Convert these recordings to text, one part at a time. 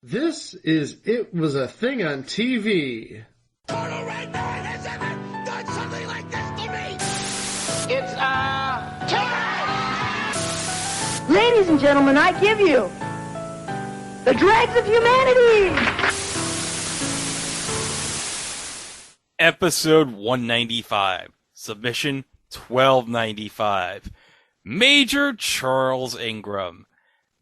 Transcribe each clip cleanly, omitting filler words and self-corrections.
This is It Was a Thing on TV. Total Red Man has ever done something like this to me! It's, Ladies and gentlemen, I give you the dregs of humanity! Episode 195. Submission 1295. Major Charles Ingram.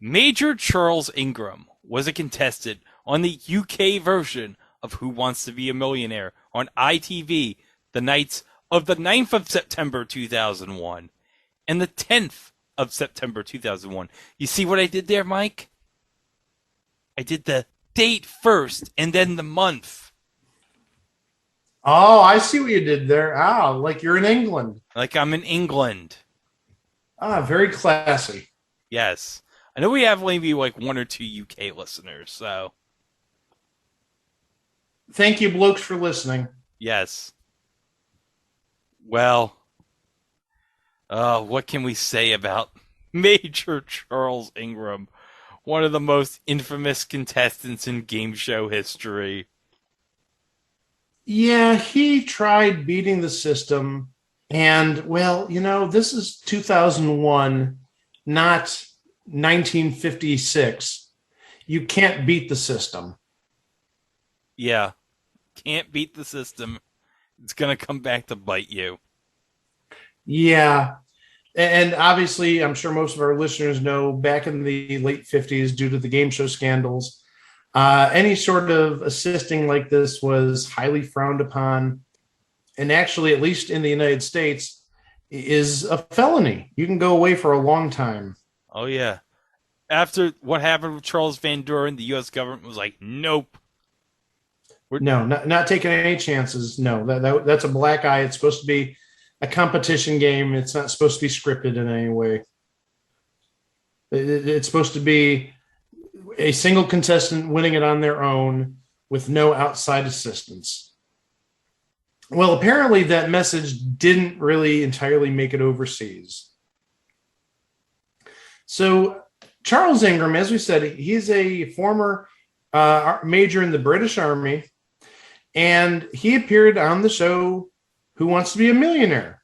Major Charles Ingram was a contestant on the UK version of Who Wants to Be a Millionaire on ITV the nights of the 9th of September 2001 and the 10th of September 2001. You see what I did there, Mike? I did the date first and then the month. Oh, I see what you did there. Ah, like you're in England. Like I'm in England. Ah, very classy. Yes. I know we have maybe like one or two UK listeners, so. Thank you, blokes, for listening. Yes. Well, what can we say about Major Charles Ingram, one of the most infamous contestants in game show history? Yeah, he tried beating the system, and, well, you know, this is 2001, not 1956. You can't beat the system. Yeah. Can't beat the system. It's going to come back to bite you. Yeah. And obviously, I'm sure most of our listeners know, back in the late 50s, due to the game show scandals, any sort of assisting like this was highly frowned upon. And actually, at least in the United States, is a felony. You can go away for a long time. Oh, yeah. After what happened with Charles Van Doren, the U.S. government was like, nope. No, not taking any chances. No, that's a black eye. It's supposed to be a competition game. It's not supposed to be scripted in any way. It's supposed to be a single contestant winning it on their own with no outside assistance. Well, apparently that message didn't really entirely make it overseas. So Charles Ingram, as we said, he's a former major in the British Army, and he appeared on the show Who Wants to Be a Millionaire?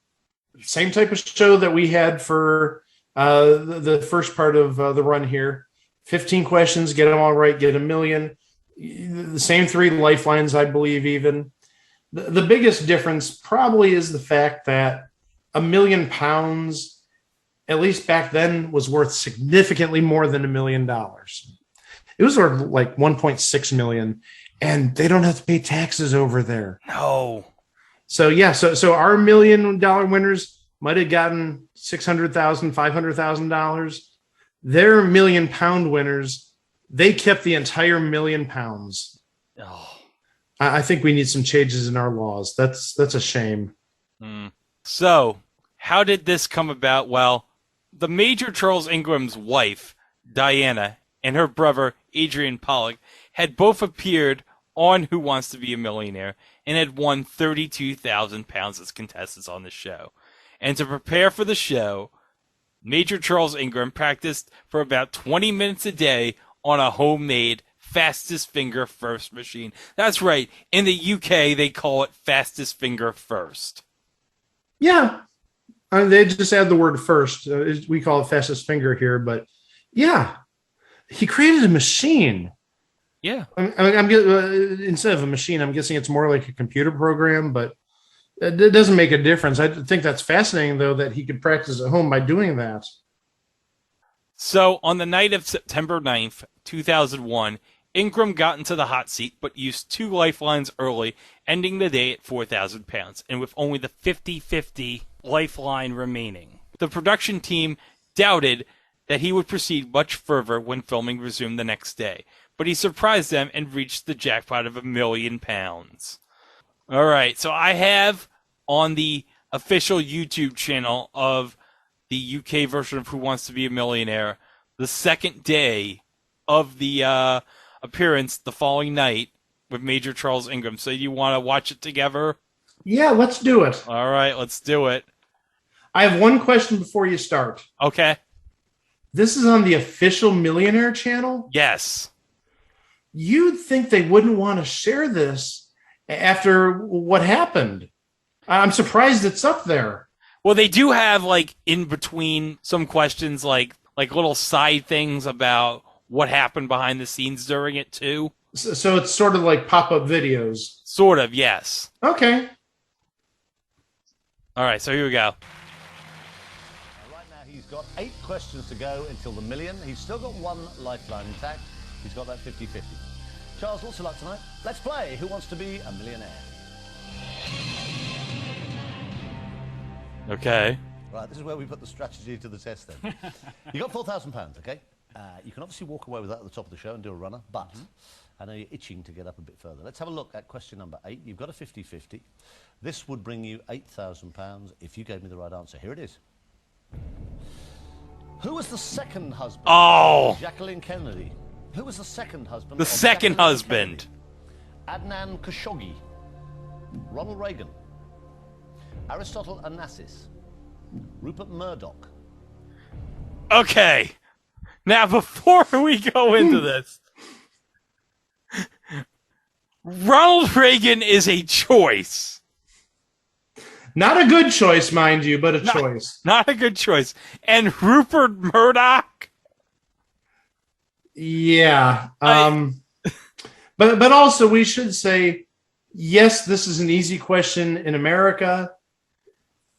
Same type of show that we had for the first part of the run here. 15 questions, get them all right, get $1 million. The same 3 lifelines, I believe, even. The biggest difference probably is the fact that £1 million, at least back then, was worth significantly more than $1 million. It was worth like 1.6 million, and they don't have to pay taxes over there. No. So yeah, so our $1 million winners might have gotten $600,000, $500,000. Their £1 million winners, they kept the entire £1 million. Oh. I think we need some changes in our laws. That's a shame. So, how did this come about? Well, the Major Charles Ingram's wife, Diana, and her brother, Adrian Pollock, had both appeared on Who Wants to Be a Millionaire and had won £32,000 as contestants on the show. And to prepare for the show, Major Charles Ingram practiced for about 20 minutes a day on a homemade fastest finger first machine. That's right. In the UK, they call it fastest finger first. Yeah. They just add the word first. We call it fastest finger here, but yeah. He created a machine. Yeah. I'm instead of a machine, I'm guessing it's more like a computer program, but it doesn't make a difference. I think that's fascinating, though, that he could practice at home by doing that. So, on the night of September 9th, 2001, Ingram got into the hot seat, but used 2 lifelines early, ending the day at £4,000, and with only the 50-50 lifeline remaining. The production team doubted that he would proceed much further when filming resumed the next day, but he surprised them and reached the jackpot of £1 million. All right, so I have on the official YouTube channel of the UK version of Who Wants to Be a Millionaire the second day of the appearance the following night with Major Charles Ingram. So you want to watch it together? Yeah, let's do it. All right, let's do it. I have one question before you start. Okay. This is on the official Millionaire channel? Yes. you'd think they wouldn't want to share this after what happened. I'm surprised it's up there. Well, they do have, like, in between some questions, like little side things about what happened behind the scenes during it, too. So it's sort of like pop-up videos. Sort of, yes. Okay. All right, so here we go. Right now, he's got 8 questions to go until the million. He's still got 1 lifeline intact. He's got that 50-50. Charles, what's your luck tonight? Let's play Who Wants to Be a Millionaire? Okay. Right, this is where we put the strategy to the test then. You got £4,000, okay? You can obviously walk away with that at the top of the show and do a runner, but I know you're itching to get up a bit further. Let's have a look at question number 8. You've got a 50-50. This would bring you £8,000 if you gave me the right answer. Here it is. Who was the second husband of Jacqueline Kennedy? Who was the second husband The of second Jacqueline husband. Kennedy? Adnan Khashoggi, Ronald Reagan, Aristotle Onassis, Rupert Murdoch. Okay. Now, before we go into this, Ronald Reagan is a choice. Not a good choice, mind you, but a choice. Not a good choice. And Rupert Murdoch? Yeah. But also we should say, yes, this is an easy question in America.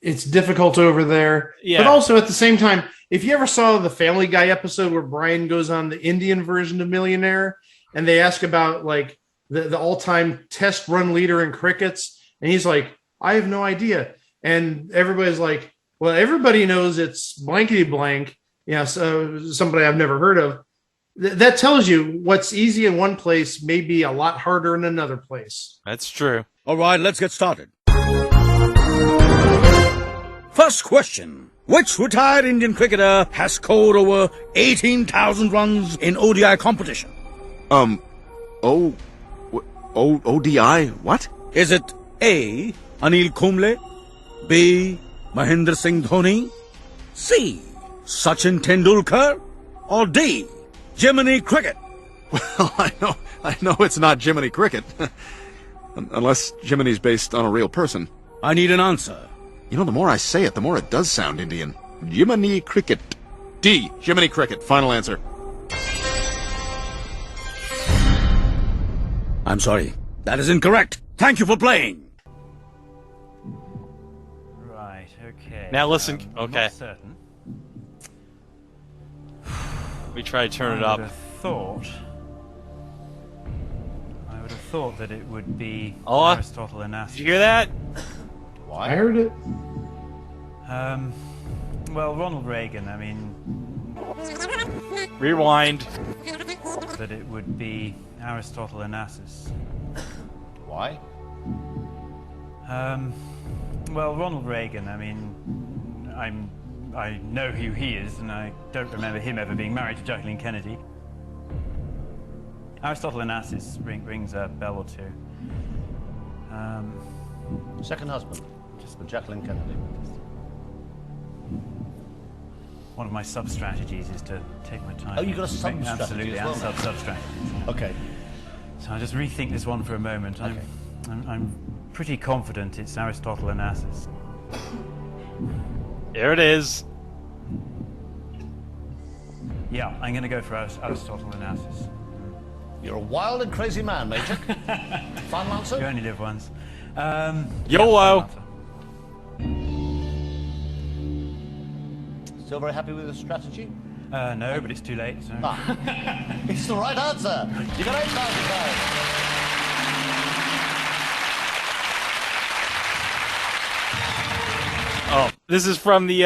It's difficult over there. Yeah. But also at the same time, if you ever saw the Family Guy episode where Brian goes on the Indian version of Millionaire and they ask about like the all-time test run leader in crickets, and he's like, I have no idea. And everybody's like, well, everybody knows it's blankety blank. Yeah, so somebody I've never heard of. That tells you what's easy in one place may be a lot harder in another place. That's true. All right, let's get started. First question. Which retired Indian cricketer has scored over 18,000 runs in ODI competition? ODI? What? Is it A. Anil Kumble, B. Mahendra Singh Dhoni, C. Sachin Tendulkar, or D. Jiminy Cricket? Well, I know it's not Jiminy Cricket. Unless Jiminy's based on a real person. I need an answer. You know, the more I say it, the more it does sound Indian. Jiminy Cricket. D. Jiminy Cricket. Final answer. I'm sorry. That is incorrect. Thank you for playing. Right, okay. Now listen, okay. Not certain. We try to turn it I up. would have thought that it would be Oh, Aristotle Onassis. Did you hear that? I heard it. Well, Ronald Reagan, I mean, Rewind. that it would be Aristotle Onassis. Why? Well, Ronald Reagan, I mean, I know who he is, and I don't remember him ever being married to Jacqueline Kennedy. Aristotle Onassis rings a bell or two. Second husband of Jacqueline Kennedy. One of my sub-strategies is to take my time. Oh, you've got a sub-strategy Absolutely, as well and now. sub-strategies. Okay. So I'll just rethink this one for a moment. Okay. I'm pretty confident it's Aristotle Onassis. There it is. Yeah, I'm going to go for Aristotle Onassis. You're a wild and crazy man, Major. Final You answer? only live once. YOLO. Still very happy with the strategy? No, but it's too late. So. It's the right answer. You got £8,000. Oh, this is from the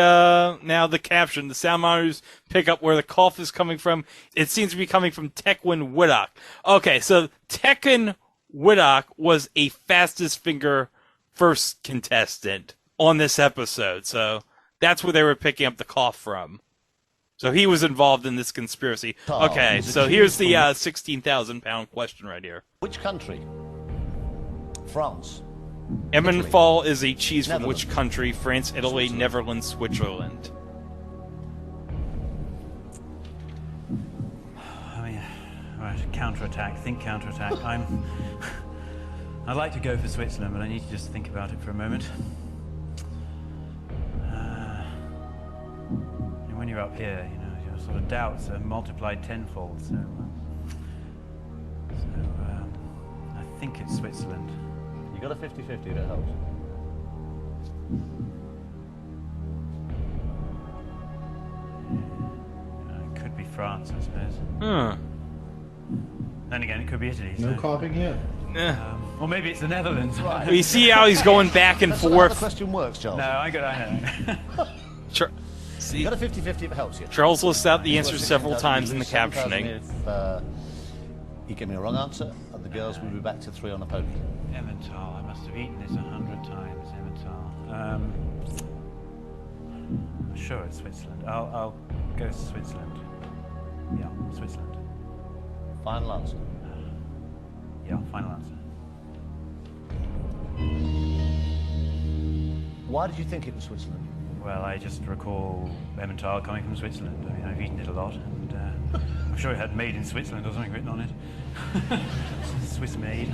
now the caption. The sound monitors pick up where the cough is coming from. It seems to be coming from Tequin Widdock. Okay, so Tequin Widdock was a fastest finger first contestant on this episode. So that's where they were picking up the cough from. So he was involved in this conspiracy. Okay, so here's the £16,000 question right here. Which country? France. Emmental is a cheese from which Netherlands. country? France, Italy, Netherlands, Switzerland. I mean, right. counterattack. Think counterattack. I'd like to go for Switzerland, but I need to just think about it for a moment. And when you're up here, you know, your sort of doubts are multiplied tenfold. So I think it's Switzerland. You got a 50-50 that helps. It could be France, I suppose. Then again, it could be Italy. No so. coughing yet. Or maybe it's the Netherlands. Right. We see how he's going back and That's not how the forth. question works, Charles. No, I know. You got a 50-50 if it helps you. Charles lists out the You answers got several 16,000, times in the 7,000 captioning. If you give me a wrong answer, the girls will be back to 3 on a pony. Emmental. I must have eaten this 100 times. Emmental. I'm sure it's Switzerland. I'll go Switzerland. Yeah, Switzerland. Final answer. Yeah, final answer. Why did you think it was Switzerland? Well, I just recall Emmental coming from Switzerland. I mean, I've eaten it a lot, and I'm sure it had "made in Switzerland" or something written on it. Swiss made.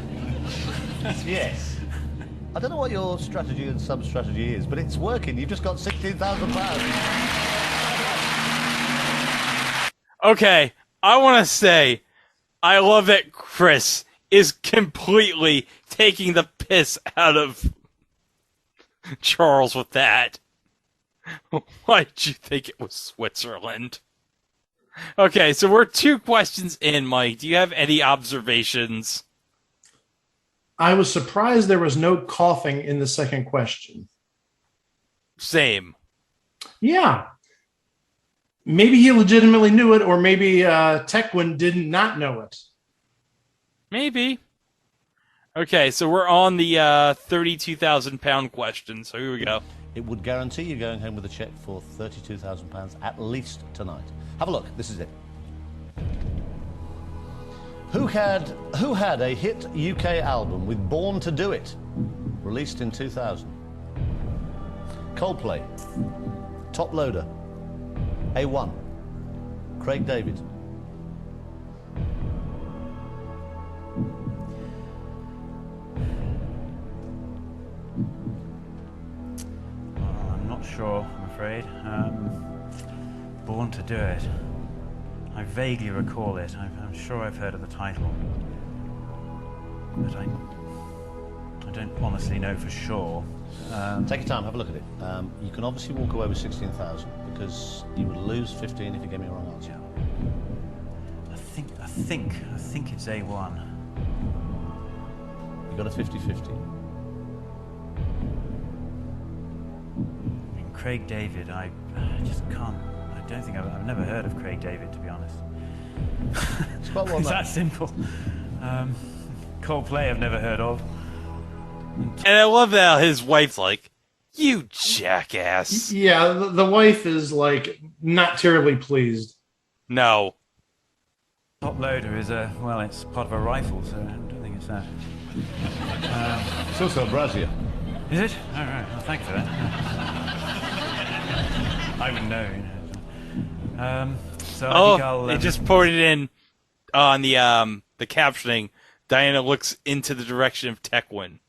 Yes. I don't know what your strategy and sub-strategy is, but it's working. You've just got £16,000. Okay, I want to say, I love that Chris is completely taking the piss out of Charles with that. Why did you think it was Switzerland? Okay, so we're 2 questions in, Mike. Do you have any observations? I was surprised there was no coughing in the second question. Same. Yeah. Maybe he legitimately knew it, or maybe Tekwin did not know it. Maybe. Okay, so we're on the 32,000-pound question, so here we go. It would guarantee you going home with a cheque for £32,000 at least tonight. Have a look. This is it. Who had a hit UK album with Born to Do It, released in 2000? Coldplay, Top Loader, A1, Craig David. I'm not sure, I'm afraid. Born to Do It. I vaguely recall it. I'm sure I've heard of the title. But I don't honestly know for sure. Take your time, have a look at it. You can obviously walk away with 16,000 because you would lose 15 if you gave me a wrong answer. I think it's A1. You got a 50-50. I mean, Craig David, I just can't. I don't think I've never heard of Craig David, to be honest. It's quite well It's known. that simple. Coldplay I've never heard of. And I love that his wife's like, "You jackass." Yeah, the wife is like not terribly pleased. No. Top loader is it's part of a rifle, so I don't think it's that. It's also a brazier. Is it? All right. Well, thank you for that. I would know. So I think I'll. They just put it in on the captioning. Diana looks into the direction of Tekwin.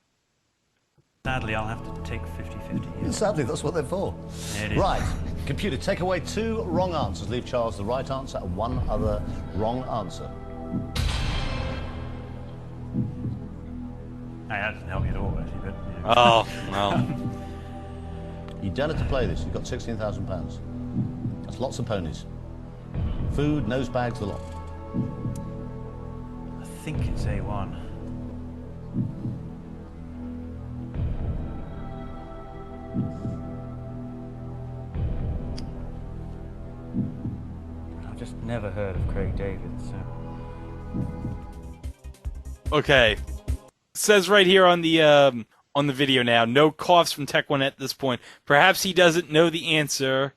Sadly, I'll have to take 50-50. Sadly, that's what they're for. It is. Right. Computer, take away 2 wrong answers. Leave Charles the right answer and 1 other wrong answer. That doesn't help me at all, actually. But, you know. Oh, well. You don't have to play this. You've got £16,000. That's lots of ponies. Food, nose bags, the lot. I think it's A1. I've just never heard of Craig David, so. Okay. Says right here on the video now, no coughs from Tekwin at this point. Perhaps he doesn't know the answer.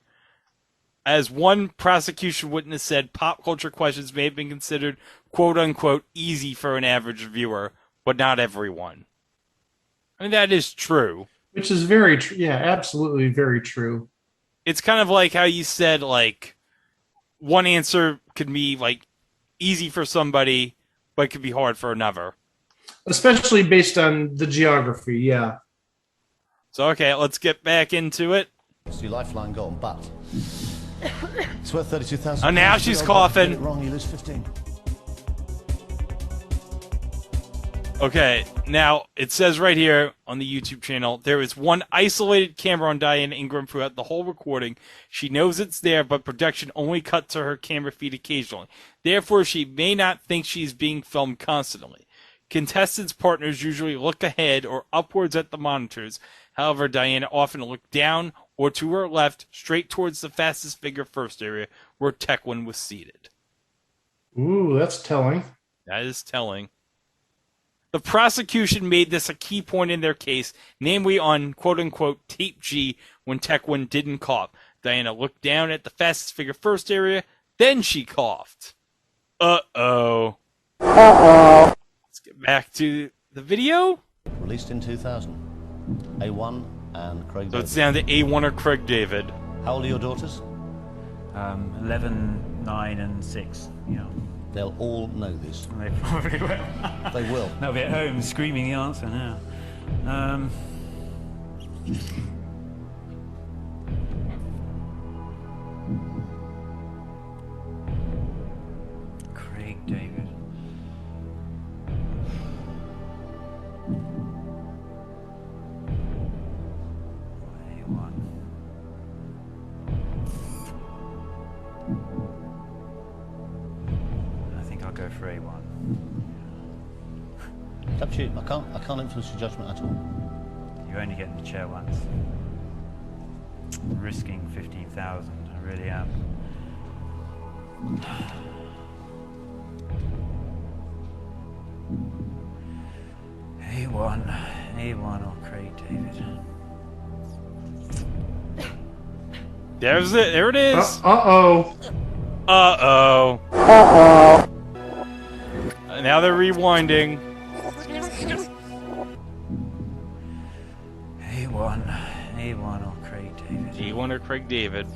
As one prosecution witness said, pop culture questions may have been considered quote-unquote easy for an average viewer, but not everyone. I mean, that is true. Which is very true. Yeah, absolutely very true. It's kind of like how you said, like, one answer could be, like, easy for somebody, but it could be hard for another. Especially based on the geography, yeah. So, okay, let's get back into it. So your lifeline gone, but it's worth 32,000. Oh, now she's coughing. Get it wrong, you lose 15. Okay, now it says right here on the YouTube channel, there is one isolated camera on Diane Ingram throughout the whole recording. She knows it's there, but production only cut to her camera feed occasionally. Therefore, she may not think she's being filmed constantly. Contestants' partners usually look ahead or upwards at the monitors. However, Diana often looked down or to her left, straight towards the fastest figure first area where Tequin was seated. Ooh, that's telling. That is telling. The prosecution made this a key point in their case, namely on quote-unquote tape G when Tequin didn't cough. Diana looked down at the fastest figure first area, then she coughed. Uh-oh. Let's get back to the video. Released in 2000. A1 and Craig So David. it's down to A1 or Craig David. How old are your daughters? 11, 9, and 6. Yeah. They'll all know this. They probably will. They will. They'll be at home screaming the answer now. Craig David. A1. I think I'll go for A1. It's up to you. I can't influence your judgment at all. You only get in the chair once. I'm risking 15,000. I really am. A1 or Craig David. There's it. There it is. Uh-oh. Uh-oh. Now they're rewinding. A1 or Craig David. A1 or Craig David.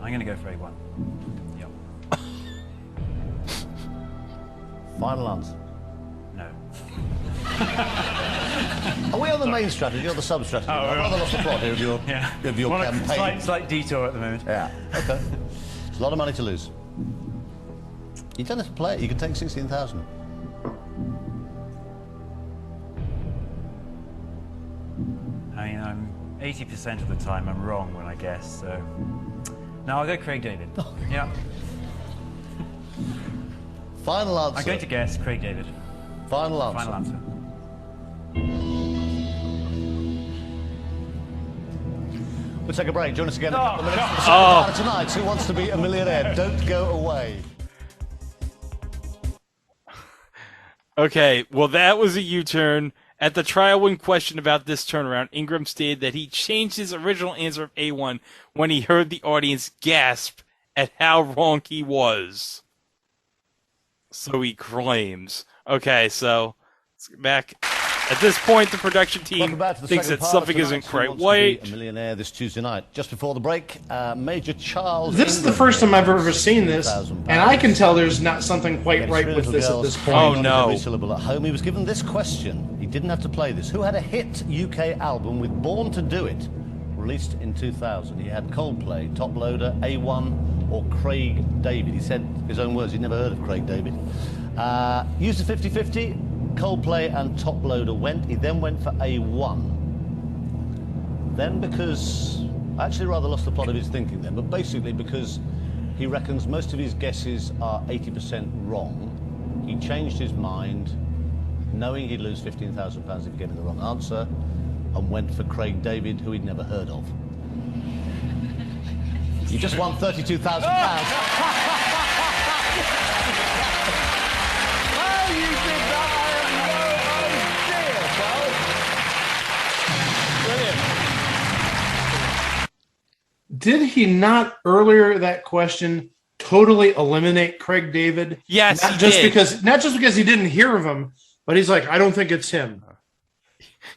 I'm going to go for A1. Yep. Final answer. No. Are we on the main strategy or the sub-strategy? I've rather lost the plot here of your, of your campaign. Slight detour at the moment. Yeah, okay. It's a lot of money to lose. You don't have to play it. You can take 16,000. I mean, I'm 80% of the time I'm wrong when I guess, so... No, I'll go Craig David. Yeah. Final answer. I'm going to guess Craig David. Final answer. Final answer. We'll take a break. Join us again in a Oh, couple of minutes for the oh. second part of tonight. Who Wants to Be a Millionaire? Don't go away. Okay, well, that was a U-turn. At the trial, when questioned about this turnaround, Ingram stated that he changed his original answer of A1 when he heard the audience gasp at how wrong he was. So he claims. Okay, so let's get back. At this point, the production team Welcome back to the thinks second that part something of isn't tonight's Who quite Wants to Be right. a Millionaire this Tuesday night. Just before the break, Major Charles This is the Ingram first time I've ever wins seen this, £2,000. and I can tell there's not something quite Against right three with little this at girls this hanging point. Oh, on no. Every syllable at home. He was given this question. He didn't have to play this. Who had a hit UK album with Born to Do It, released in 2000? He had Coldplay, Top Loader, A1, or Craig David. He said his own words. He'd never heard of Craig David. Used a 50-50. Coldplay and Top Loader went. He then went for A1. Then because... I actually rather lost the plot of his thinking then, but basically because he reckons most of his guesses are 80% wrong, he changed his mind, knowing he'd lose £15,000 if he gave him the wrong answer, and went for Craig David, who he'd never heard of. You just won £32,000. Did he not earlier that question totally eliminate Craig David? Yes, not he just did. because he didn't hear of him, but he's like, I don't think it's him.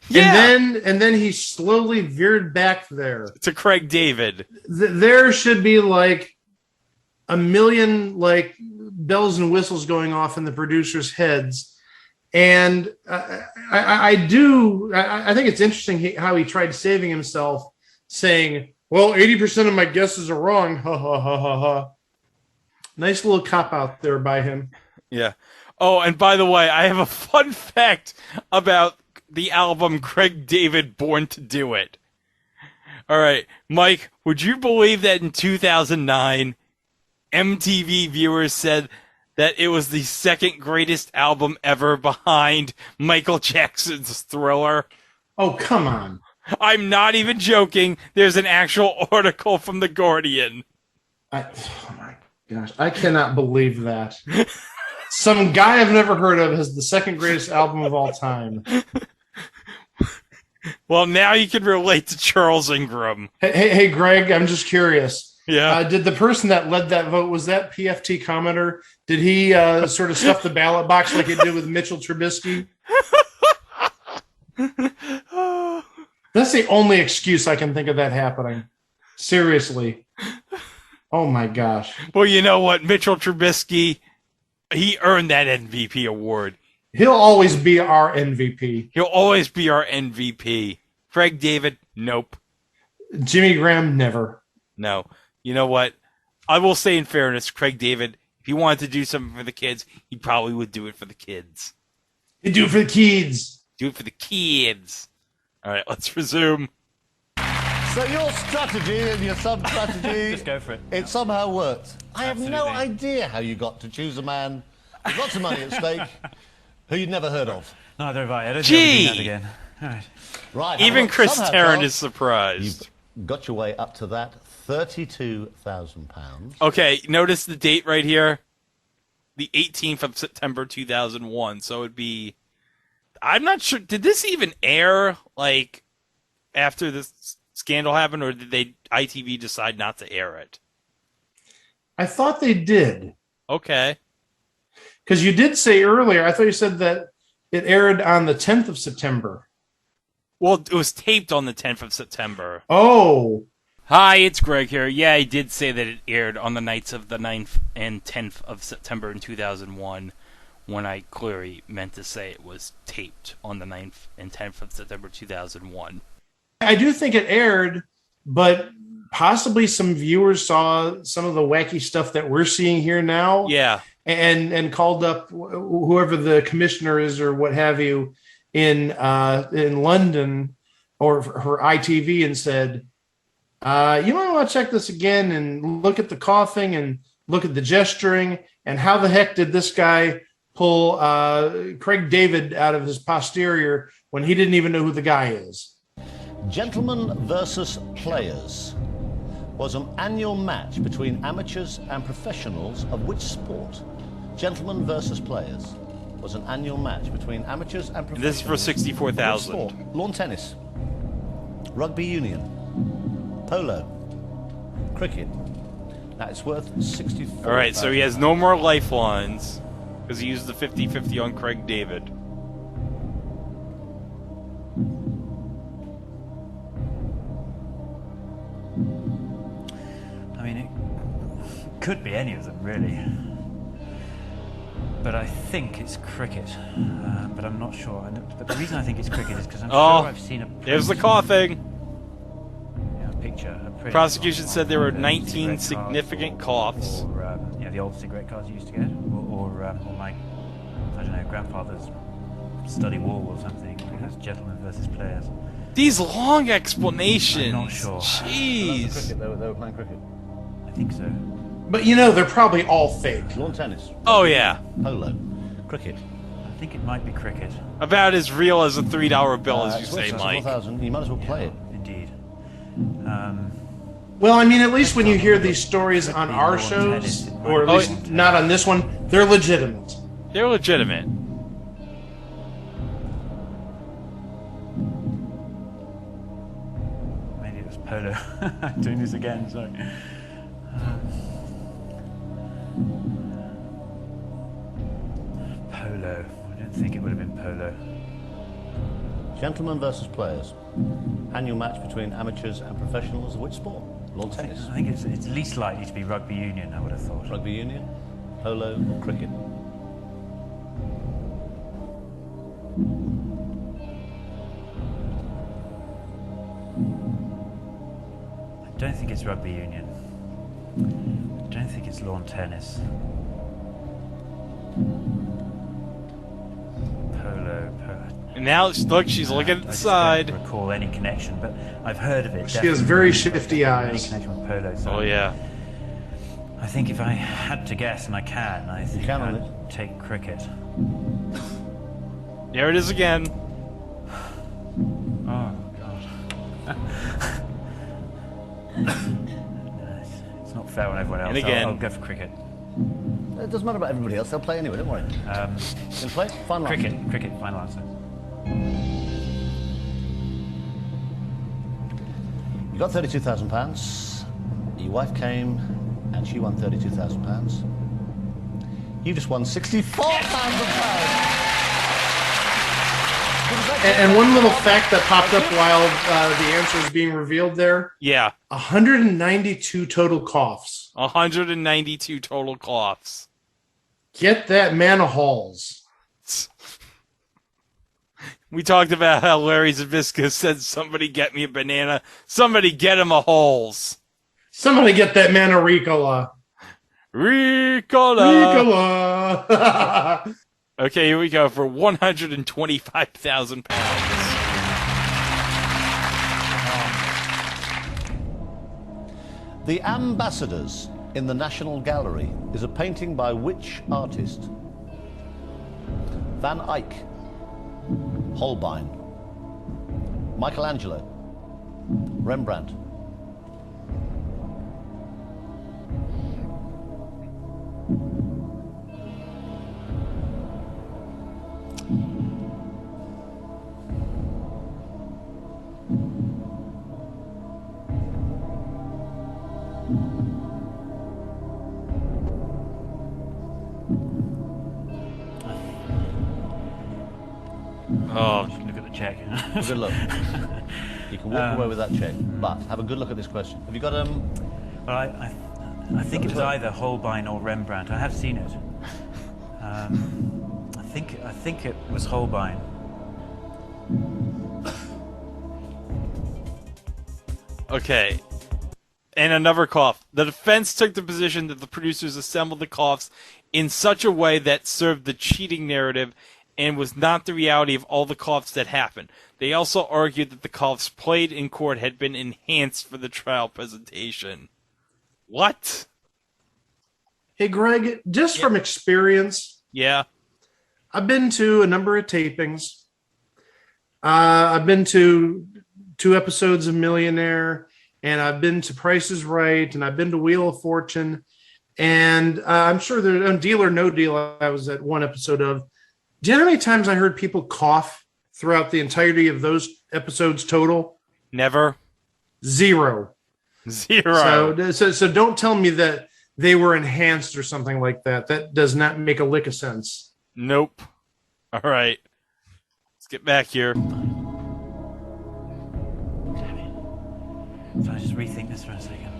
Yeah. And then he slowly veered back there. To Craig David. There should be like a million like bells and whistles going off in the producers' heads. And I think it's interesting how he tried saving himself, saying, well, 80% of my guesses are wrong. Ha ha ha ha ha. Nice little cop out there by him. Yeah. Oh, and by the way, I have a fun fact about the album Craig David Born to Do It. All right, Mike, would you believe that in 2009, MTV viewers said that it was the second greatest album ever behind Michael Jackson's Thriller? Oh, come on. I'm not even joking. There's an actual article from The Guardian. Oh, my gosh. I cannot believe that. Some guy I've never heard of has the second greatest album of all time. Well, now you can relate to Charles Ingram. Hey, Greg, I'm just curious. Yeah. Did the person that led that vote, was that PFT commenter? Did he sort of stuff the ballot box like he did with Mitchell Trubisky? That's the only excuse I can think of that happening. Seriously. Oh, my gosh. Well, you know what? Mitchell Trubisky, he earned that MVP award. He'll always be our MVP. He'll always be our MVP. Craig David, nope. Jimmy Graham, never. No. You know what? I will say in fairness, Craig David, if he wanted to do something for the kids, he probably would do it for the kids. He'd do it for the kids. Do it for the kids. All right, let's resume. So your strategy and your sub-strategy, Just go for it. It somehow worked. I have no Absolutely. idea how you got to choose a man with lots of money at stake who you'd never heard of. Neither have I. I don't Gee. think I'll be doing that again. All right. Right. Even look, Chris somehow, Tarrant Carl, is surprised. You've got your way up to that £32,000. Okay, notice the date right here. The 18th of September 2001. So it'd be... I'm not sure. Did this even air, like, after this scandal happened, or did ITV decide not to air it? I thought they did. Okay. Because you did say earlier, I thought you said that it aired on the 10th of September. Well, it was taped on the 10th of September. Oh. Hi, it's Greg here. Yeah, I did say that it aired on the nights of the 9th and 10th of September in 2001, when I clearly meant to say it was taped on the 9th and 10th of September 2001. I do think it aired, but possibly some viewers saw some of the wacky stuff that we're seeing here now. Yeah. And called up whoever the commissioner is or what have you in London or for ITV and said, you might want to check this again and look at the coughing and look at the gesturing and how the heck did this guy pull Craig David out of his posterior when he didn't even know who the guy is. Gentlemen versus Players was an annual match between amateurs and professionals of which sport? Gentlemen versus Players was an annual match between amateurs and professionals. This is for of which $64,000. sport? Lawn tennis, rugby union, polo, cricket. Now it's worth $64,000. All right, so he has no more lifelines because he used the 50-50 on Craig David. I mean, it could be any of them, really. But I think it's cricket. But I'm not sure. But the reason I think it's cricket is because I'm sure I've seen a... There's the coughing. Yeah, a picture. A print Prosecution on said there were the 19 cigarette significant cards, coughs. Or, the old cigarette cards you used to get. Or my, I don't know, grandfather's study wall or something. I think that's Gentlemen versus Players. These long explanations. I'm not sure. Jeez. Cricket, they were playing cricket. I think so. But you know, they're probably all fake. Lawn tennis, Oh, yeah. polo, cricket. I think it might be cricket. About as real as a $3 bill, as you It's say, worth Mike. $64,000. You might as well play it. Indeed. Well, I mean, at least when you hear these stories on our shows, or at least not on this one, they're legitimate. They're legitimate. Maybe it was polo. I'm doing this again, sorry. Polo. I don't think it would have been polo. Gentlemen versus players. Annual match between amateurs and professionals of which sport? Lawn tennis. I think it's least likely to be rugby union, I would have thought. Rugby union, polo, or cricket? I don't think it's rugby union. I don't think it's lawn tennis. Polo. And now, look, she's looking at the side. I don't recall any connection, but I've heard of it. She has very shifty Any eyes. connection with polo. So Oh, yeah. I think if I had to guess, and I can, I think can on I'd it. take cricket. There it is again. Oh, God. It's not fair on everyone else. And again. I'll go for cricket. It doesn't matter about everybody else. They'll play anyway, don't worry. You'll play? Final answer. Cricket, final answer. You got £32,000. Your wife came and she won £32,000. You just won £64,000. And one little fact that popped up while the answer is being revealed there: Yeah. 192 total coughs. 192 total coughs. Get that man a Halls. We talked about how Larry Zabisco said, somebody get me a banana. Somebody get him a Halls. Somebody get that man a Ricola. Ricola. Ricola. Okay, here we go for 125,000 pounds. The Ambassadors in the National Gallery is a painting by which artist? Van Eyck, Holbein, Michelangelo, Rembrandt. Oh, You can look at the check. Have a good look. You can walk away with that check, but have a good look at this question. Have you got Well, I think it was either Holbein or Rembrandt. I have seen it. I think it was Holbein. okay. And another cough. The defense took the position that the producers assembled the coughs in such a way that served the cheating narrative and was not the reality of all the coughs that happened. They also argued that the coughs played in court had been enhanced for the trial presentation. What? Hey, Greg, just from experience, Yeah. I've been to a number of tapings. I've been to 2 episodes of Millionaire, and I've been to Price is Right, and I've been to Wheel of Fortune, and I'm sure there's on Deal or No Deal I was at one episode of. Do you know how many times I heard people cough throughout the entirety of those episodes total? Never. 0. 0. So don't tell me that they were enhanced or something like that. That does not make a lick of sense. Nope. All right. Let's get back here. So I just rethink this for a second.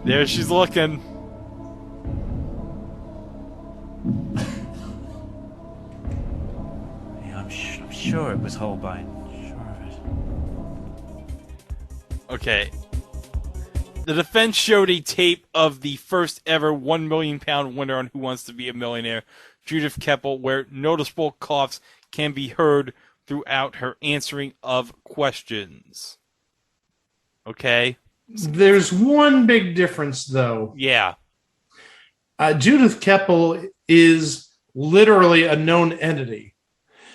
There she's looking. Yeah, I'm sure it was Holbein. Sure of it. Okay. The defense showed a tape of the first ever £1 million winner on Who Wants to Be a Millionaire, Judith Keppel, where noticeable coughs can be heard throughout her answering of questions. Okay? There's one big difference, though. Yeah. Judith Keppel is literally a known entity.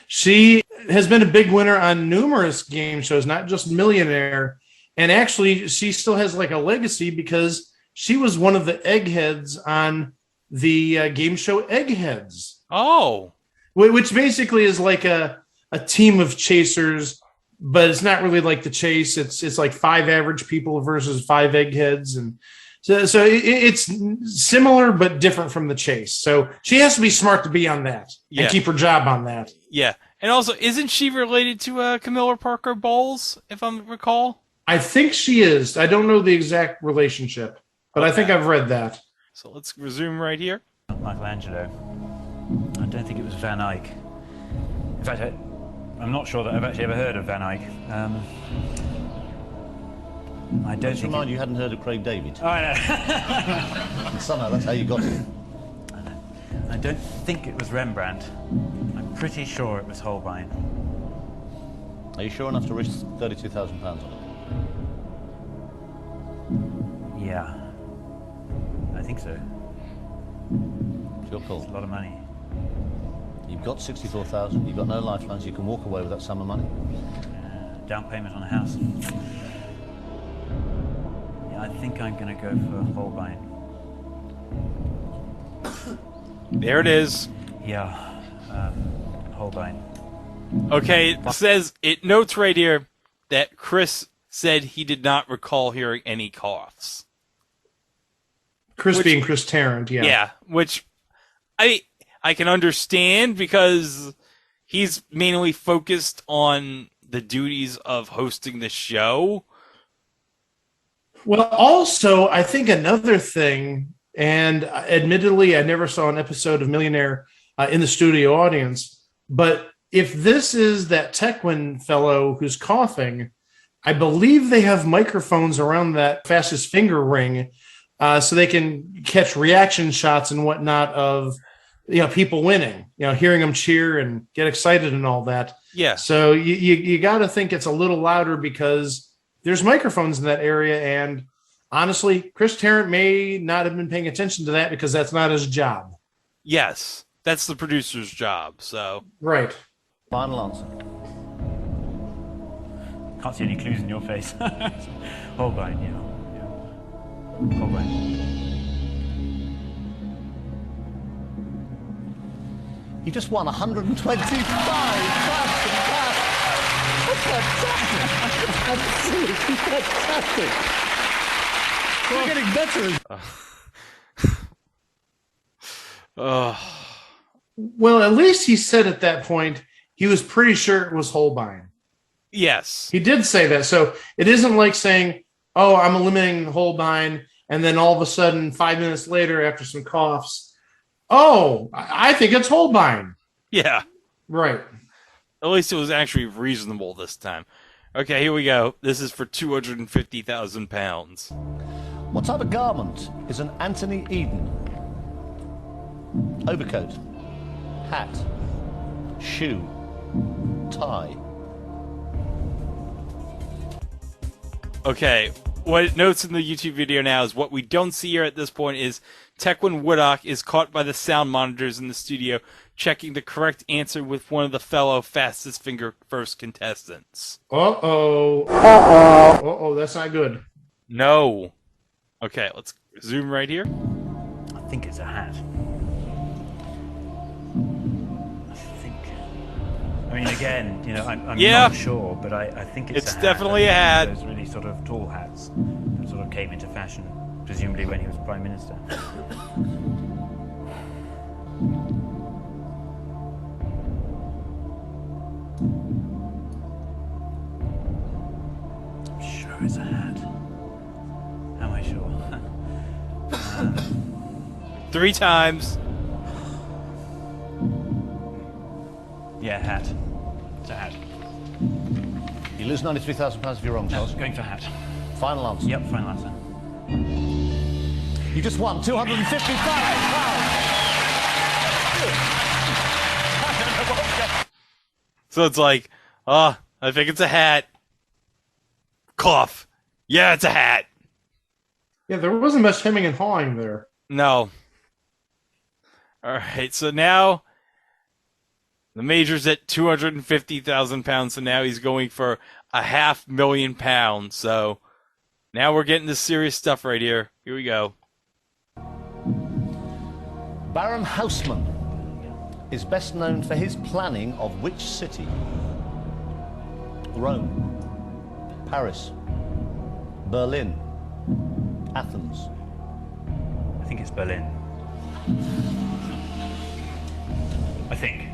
She has been a big winner on numerous game shows, not just Millionaire. And actually, she still has like a legacy because she was one of the eggheads on the game show Eggheads. Oh. Which basically is like a team of chasers, but it's not really like the chase. It's like 5 average people versus 5 eggheads. And so it's similar, but different from the chase. So she has to be smart to be on that and keep her job on that. Yeah. And also, isn't she related to Camilla Parker Bowles, if I recall? I think she is. I don't know the exact relationship, but I think I've read that. So let's resume right here. Not Michelangelo. I don't think it was Van Eyck. In fact, I'm not sure that I've actually ever heard of Van Eyck. I don't think. Remind you hadn't heard of Craig David. Oh, I know. And somehow that's how you got it. I don't think it was Rembrandt. I'm pretty sure it was Holbein. Are you sure enough to risk £32,000 on it? Yeah. I think so. It's your call. It's a lot of money. You've got 64,000. You've got no lifelines. You can walk away with that sum of money. Down payment on a house. Yeah, I think I'm going to go for Holbein. There it is. Yeah, Holbein. Okay, it says, it notes right here that Chris said he did not recall hearing any coughs. Chris being Chris Tarrant, yeah. Yeah, which I can understand because he's mainly focused on the duties of hosting the show. Well, also, I think another thing, and admittedly, I never saw an episode of Millionaire in the studio audience, but if this is that Tequin fellow who's coughing, I believe they have microphones around that fastest finger ring so they can catch reaction shots and whatnot of people winning, hearing them cheer and get excited and all that. Yeah. So you got to think it's a little louder because there's microphones in that area. And honestly, Chris Tarrant may not have been paying attention to that because that's not his job. Yes, that's the producer's job. So right. Final answer. Can't see any clues in your face. Holbein, yeah. Holbein. You just won 125,000 pounds. That's fantastic. Absolutely fantastic. We're getting better. Well, at least he said at that point he was pretty sure it was Holbein. Yes. He did say that. So it isn't like saying, oh, I'm eliminating Holbein, and then all of a sudden, 5 minutes later, after some coughs, oh, I think it's Holbein. Yeah. Right. At least it was actually reasonable this time. Okay, here we go. This is for £250,000. What type of garment is an Anthony Eden? Overcoat, hat, shoe, tie. Okay, what it notes in the YouTube video now is what we don't see here at this point is Tequin Woodcock is caught by the sound monitors in the studio checking the correct answer with one of the fellow fastest finger first contestants. Uh-oh. Uh-oh. Uh-oh, that's not good. No. Okay, let's zoom right here. I think it's a hat. I mean, again, I'm not sure, but I think it's a hat. Definitely a hat. Those really sort of tall hats that sort of came into fashion, presumably when he was Prime Minister. I'm sure it's a hat. Am I sure? 3 times. Yeah, hat. It's a hat. You lose £93,000 if you're wrong, Charles. Going for hat. Final answer. Yep, final answer. You just won £255,000. So it's like, I think it's a hat. Cough. Yeah, it's a hat. Yeah, there wasn't much hemming and hawing there. No. All right, so now the Major's at £250,000, so now he's going for £500,000. So now we're getting to serious stuff right here. Here we go. Baron Haussmann is best known for his planning of which city? Rome, Paris, Berlin, Athens. I think it's Berlin. I think.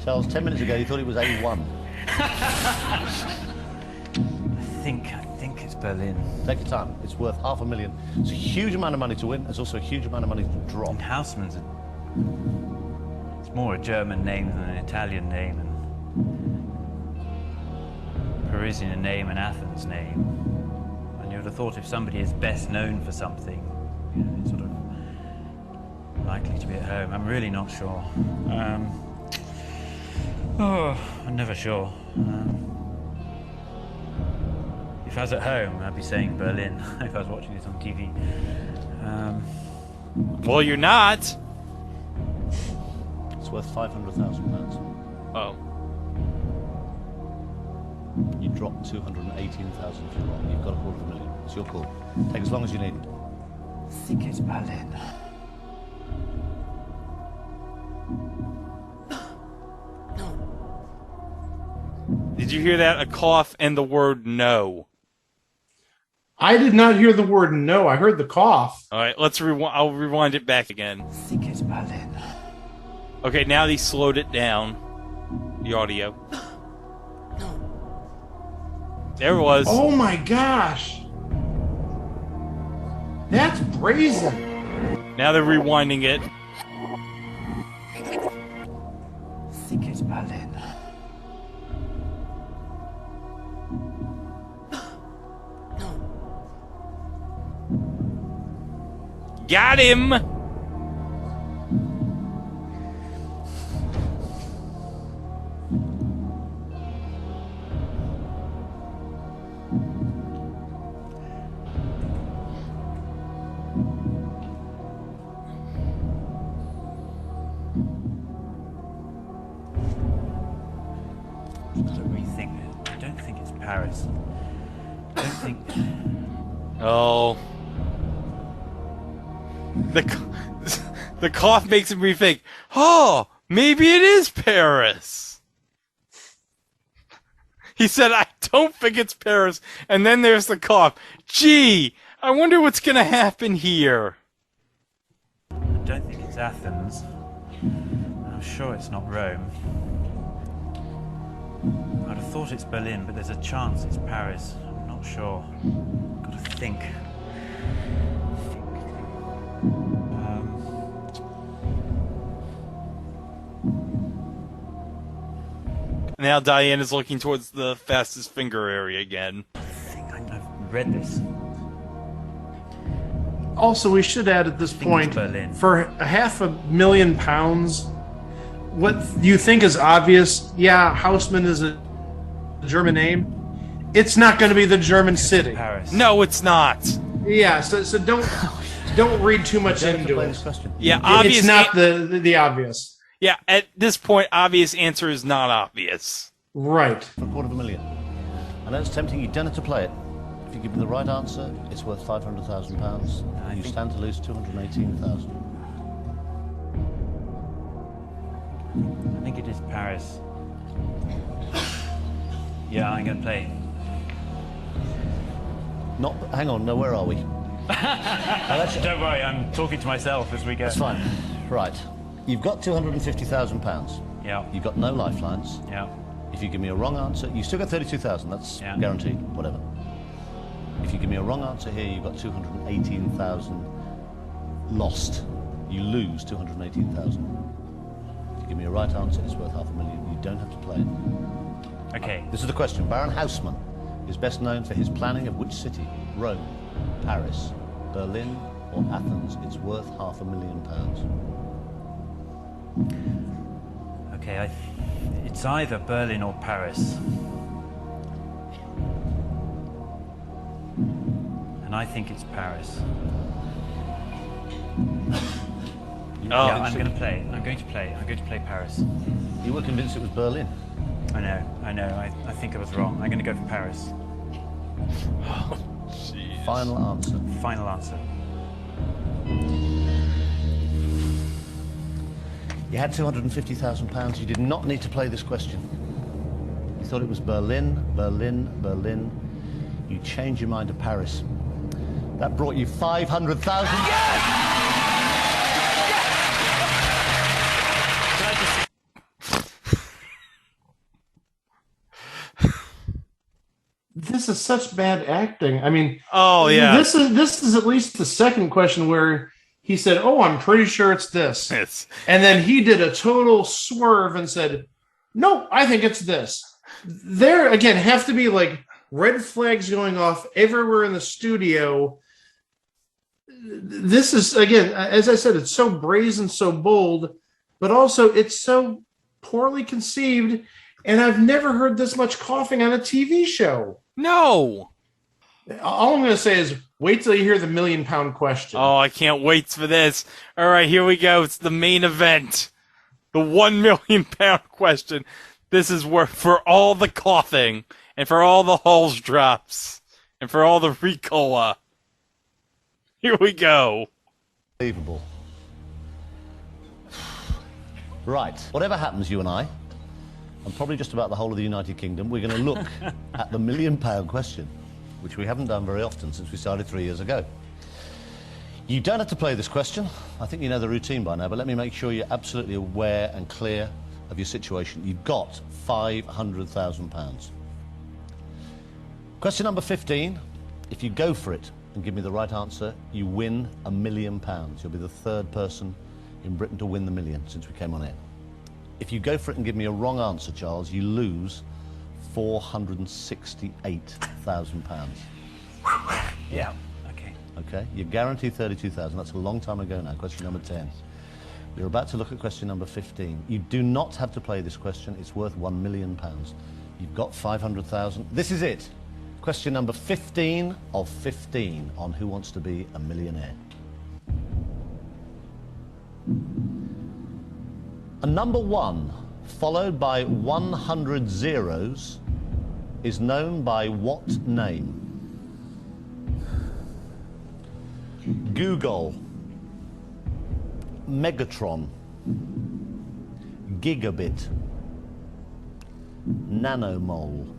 Charles, 10 minutes ago you thought it was A1. I think it's Berlin. Take your time. It's worth $500,000. It's a huge amount of money to win. It's also a huge amount of money to drop. And Houseman's it's more a German name than an Italian name, and Parisian name and Athens name. And you would have thought if somebody is best known for something, you know, it's sort of likely to be at home. I'm really not sure. I'm never sure. If I was at home, I'd be saying Berlin. If I was watching this on TV. Well, you're not. It's worth £500,000. Oh. You dropped 218,000 if you're wrong. You've got $250,000. It's your call. Take as long as you need. I think it's Berlin. Did you hear that? A cough and the word no. I did not hear the word no. I heard the cough. All right, let's rewind. I'll rewind it back again. I think it's Berlin. Okay, now they slowed it down. The audio. There it was. Oh my gosh. That's brazen. Now they're rewinding it. I think it's Berlin. Got him! I don't think it's Paris. I don't think... Oh. The cough makes me think, oh, maybe it is Paris. He said, I don't think it's Paris. And then there's the cough. Gee, I wonder what's going to happen here. I don't think it's Athens. I'm sure it's not Rome. I'd have thought it's Berlin, but there's a chance it's Paris. I'm not sure. Got to think. Now Diane is looking towards the fastest finger area again. I think I've read this. Also, we should add at this point, Berlin. for £500,000, what you think is obvious, yeah, Haussmann is a German name. It's not going to be the German city. Paris. No, it's not. Yeah, so don't read too much into it. Yeah, obvious. It's not the obvious. Yeah, at this point, obvious answer is not obvious. Right. For $250,000. I know it's tempting. You don't have to play it. If you give me the right answer, it's worth £500,000. And you stand to lose $218,000. I think it is Paris. Yeah, I'm going to play. Not. Hang on. No, where are we? Don't worry, I'm talking to myself as we go. That's fine. Right. You've got £250,000. Yeah. You've got no lifelines. Yeah. If you give me a wrong answer, you still got 32,000. That's guaranteed. Whatever. If you give me a wrong answer here, you've got 218,000 lost. You lose 218,000. If you give me a right answer, it's worth $500,000. You don't have to play it. Okay. This is the question. Baron Haussmann is best known for his planning of which city? Rome, Paris, Berlin, or Athens? It's worth £500,000. Okay, it's either Berlin or Paris. And I think it's Paris. Yeah, I'm going to play. I'm going to play Paris. You were convinced it was Berlin. I know. I think I was wrong. I'm going to go for Paris. Oh, jeez. Final answer. Final answer. You had £250,000. You did not need to play this question. You thought it was Berlin, Berlin, Berlin. You changed your mind to Paris. That brought you $500,000. is such bad acting. I mean, Oh yeah. this is at least the second question where he said, "Oh, I'm pretty sure it's this," It's, and then he did a total swerve and said, "No, I think it's this." There again have to be like red flags going off everywhere in the studio. This is, again, as I said, it's so brazen, so bold, but also it's so poorly conceived, and I've never heard this much coughing on a TV show. no. All I'm going to say is wait till you hear the £1 million question. Oh, I can't wait for this. All right, here we go. It's the main event. The £1 million question. This is where, for all the coughing, and for all the Halls drops, and for all the Ricola. Here we go. Unbelievable. Right. Whatever happens, you and I, and probably just about the whole of the United Kingdom, we're going to look at the £1 million question, which we haven't done very often since we started 3 years ago. You don't have to play this question. I think you know the routine by now, but let me make sure you're absolutely aware and clear of your situation. You've got £500,000. Question number 15. If you go for it and give me the right answer, you win £1 million. You'll be the third person in Britain to win the million since we came on air. If you go for it and give me a wrong answer, Charles, you lose £468,000. Yeah. Okay. Okay, you're guaranteed 32,000. That's a long time ago now. Question number 10. You're about to look at question number 15. You do not have to play this question. It's worth £1 million. You've got 500,000. This is it. Question number 15 of 15 on Who Wants to Be a Millionaire. A number 1 followed by 100 zeros is known by what name? Google, Megatron, Gigabit, Nanomole.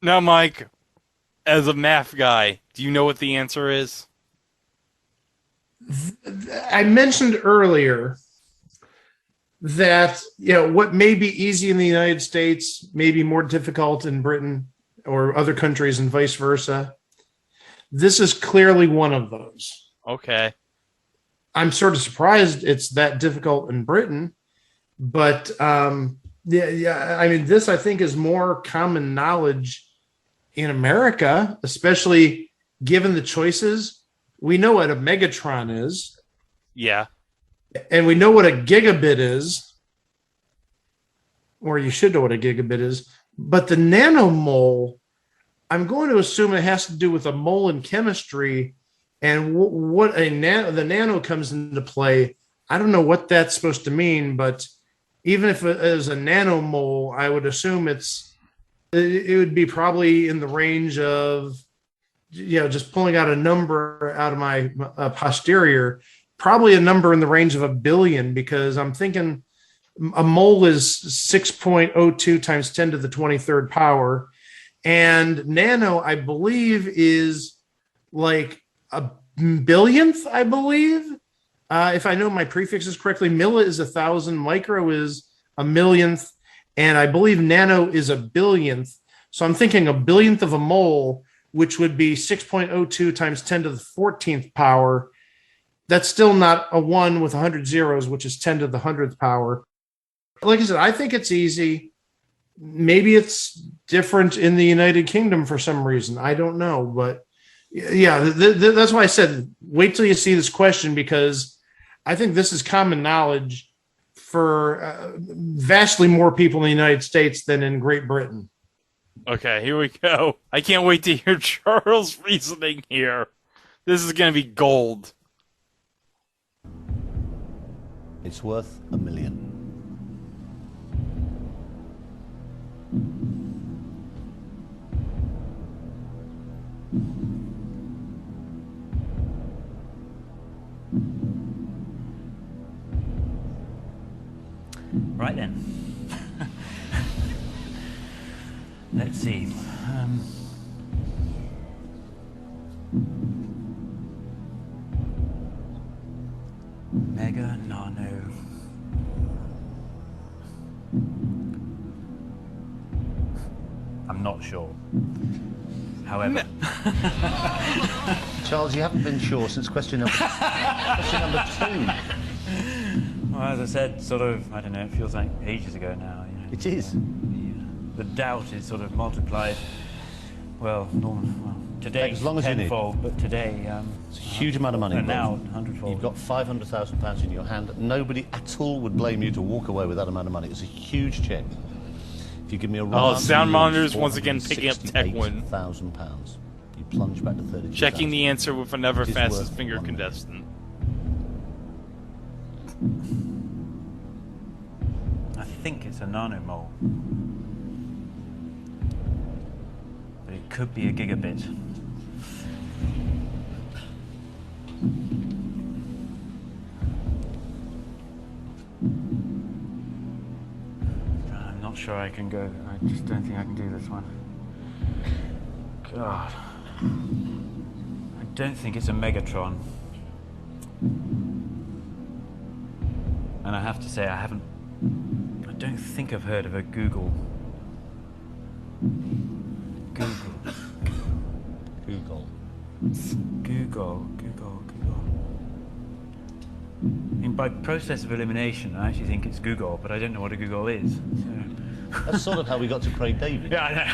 Now, Mike, as a math guy, do you know what the answer is? I mentioned earlier that, what may be easy in the United States may be more difficult in Britain or other countries and vice versa. This is clearly one of those. Okay. I'm sort of surprised it's that difficult in Britain, but I mean, this I think is more common knowledge in America, especially given the choices. We know what a Megatron is. Yeah. And we know what a gigabit is, or you should know what a gigabit is. But the nanomole, I'm going to assume it has to do with a mole in chemistry, and what the nano comes into play. I don't know what that's supposed to mean, but even if it is a nanomole, I would assume it would be probably in the range of, just pulling out a number out of my posterior, probably a number in the range of 1 billion, because I'm thinking a mole is 6.02 times 10 to the 23rd power. And nano, I believe, is like a billionth, I believe. If I know my prefixes correctly, milli is 1,000, micro is a millionth, and I believe nano is a billionth. So I'm thinking a billionth of a mole, which would be 6.02 times 10 to the 14th power. That's still not a 1 with 100 zeros, which is 10 to the 100th power. Like I said, I think it's easy. Maybe it's different in the United Kingdom for some reason. I don't know. But yeah, that's why I said wait till you see this question, because I think this is common knowledge for vastly more people in the United States than in Great Britain. Okay, here we go. I can't wait to hear Charles' reasoning here. This is going to be gold. It's worth $1 million. Right then. Let's see. Mega, nano. I'm not sure. However, Charles, you haven't been sure since question number 2. well, as I said, sort of, I don't know, it feels like ages ago now. You know. It is. The doubt is sort of multiplied, well, today As long as you need. tenfold, but today... It's a huge amount of money. And now, involved. 100-fold. You've got £500,000 in your hand. Nobody at all would blame you to walk away with that amount of money. It's a huge cheque. If you give me a wrong answer, sound you monitors lose once again picking up tech win. £468,000. You plunge back to 32. Checking the answer with another It is fastest worth finger one. contestant. I think it's a nanomole. But it could be a gigabit. I'm not sure I can go. I just don't think I can do this one. God. I don't think it's a Megatron. And I have to say, I don't think I've heard of a Google. I mean, by process of elimination, I actually think it's Google, but I don't know what a Google is. So. That's sort of how we got to Craig David. Yeah,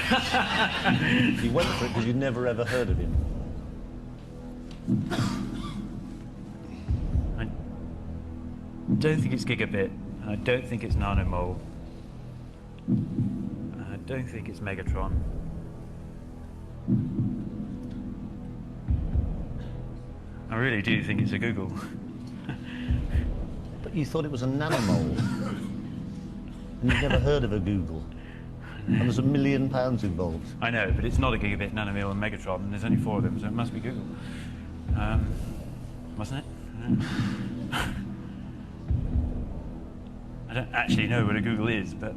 I know. You went for it because you'd never ever heard of him. I don't think it's gigabit, and I don't think it's nanomole. And I don't think it's Megatron. I really do think it's a Google. But you thought it was a nanomole. And you've never heard of a Google. And there's £1 million involved. I know, but it's not a gigabit, nanomole, and Megatron, and there's only 4 of them, so it must be Google. Mustn't it? I don't actually know what a Google is, but...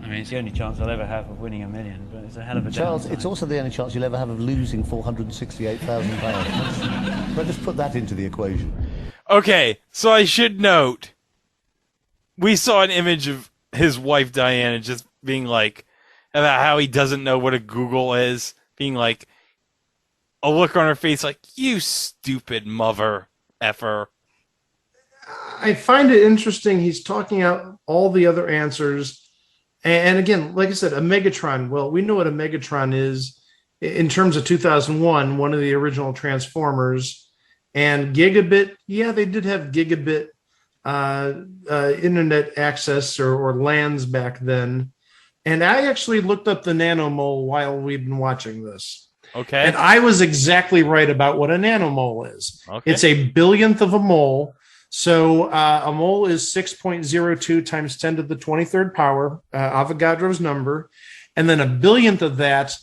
I mean, it's the only chance I'll ever have of winning $1 million, but it's a hell of a Charles, downside. it's also the only chance you'll ever have of losing £468,000. Let's just put that into the equation. Okay, so I should note, we saw an image of his wife Diana just being like, about how he doesn't know what a Google is, being like, a look on her face like, you stupid mother effer. I find it interesting. He's talking out all the other answers. And again, like I said, a Megatron. Well, we know what a Megatron is in terms of 2001, one of the original Transformers. And gigabit, yeah, they did have gigabit internet access or LANs back then. And I actually looked up the nanomole while we've been watching this. Okay. And I was exactly right about what a nanomole is. Okay. It's a billionth of a mole. So a mole is 6.02 times 10 to the 23rd power, Avogadro's number. And then a billionth of that,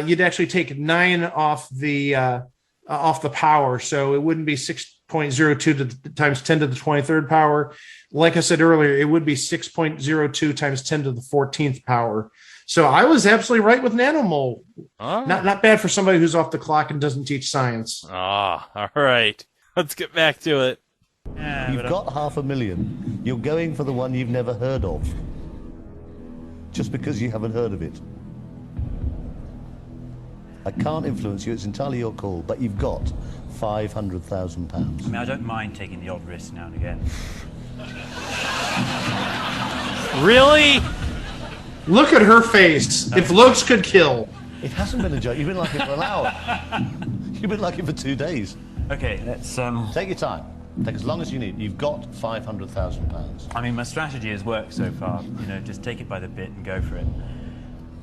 you'd actually take 9 off the power. So it wouldn't be 6.02 times 10 to the 23rd power. Like I said earlier, it would be 6.02 times 10 to the 14th power. So I was absolutely right with nanomole. Oh. Not bad for somebody who's off the clock and doesn't teach science. Ah, all right. Let's get back to it. Yeah, You've got $500,000. You're going for the one you've never heard of. Just because you haven't heard of it. I can't influence you. It's entirely your call. But you've got £500,000. I mean, I don't mind taking the odd risk now and again. Really? Look at her face. If looks could kill. It hasn't been a joke. You've been like it for an hour. You've been like it for 2 days. Okay, let's... Take your time. Take as long as you need. You've got £500,000. I mean, my strategy has worked so far. You know, just take it by the bit and go for it.